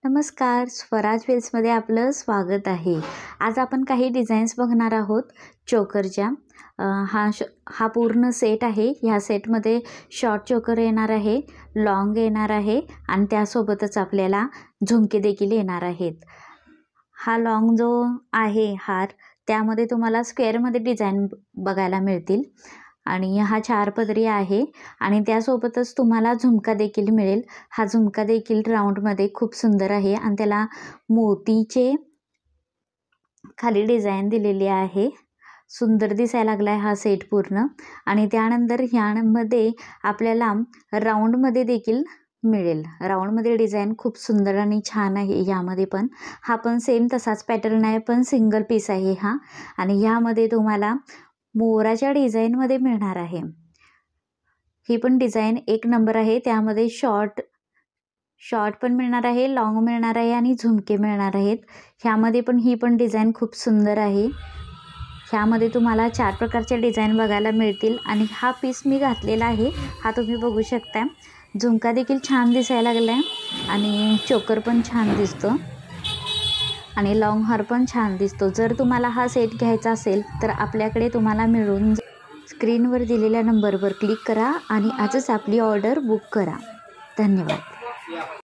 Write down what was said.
नमस्कार, स्वराज वेल्समध्ये आपलं स्वागत आहे. आज आपण काही डिझाईन्स बघणार आहोत चोकरच्या. हा पूर्ण सेट आहे. ह्या सेटमध्ये शॉर्ट चोकर येणार आहे, लॉंग येणार आहे आणि त्यासोबतच आपल्याला झुमके देखील येणार आहेत. हा लॉंग जो आहे हार, त्यामध्ये तुम्हाला स्क्वेअरमध्ये डिझाईन बघायला मिळतील आणि हा 4 पदरी आहे आणि त्यासोबतच तुम्हाला झुमका देखील मिळेल. हा झुमका देखील राऊंडमध्ये खूप सुंदर आहे आणि त्याला मोतीचे खाली डिझाईन दिलेली आहे. सुंदर दिसायला लागलाय हा सेट पूर्ण. आणि त्यानंतर ह्यामध्ये आपल्याला राऊंडमध्ये देखील मिळेल. राऊंडमध्ये डिझाईन खूप सुंदर आणि छान आहे. यामध्ये पण हा पण सेम तसाच पॅटर्न आहे, पण सिंगल पीस आहे हा. आणि ह्यामध्ये तुम्हाला मोराच्या डिझाईनमध्ये मिळणार आहे. ही पण डिझाईन एक नंबर आहे. त्यामध्ये शॉर्ट पण मिळणार आहे, लॉंग मिळणार आहे आणि झुमके मिळणार आहेत. ह्यामध्ये पण ही पण डिझाईन खूप सुंदर आहे. ह्यामध्ये तुम्हाला 4 प्रकारचे डिझाईन बघायला मिळतील आणि हा पीस मी घातलेला आहे. हा तुम्ही बघू शकता. झुमका देखील छान दिसायला लागला आहे आणि चोकर पण छान दिसतो आणि लॉंग हार पण छान दिसतो. जर तुम्हाला हा सेट घ्यायचा असेल तर आपल्याकडे तुम्हाला मिळून स्क्रीनवर दिलेल्या नंबरवर क्लिक करा आणि आजच आपली ऑर्डर बुक करा. धन्यवाद.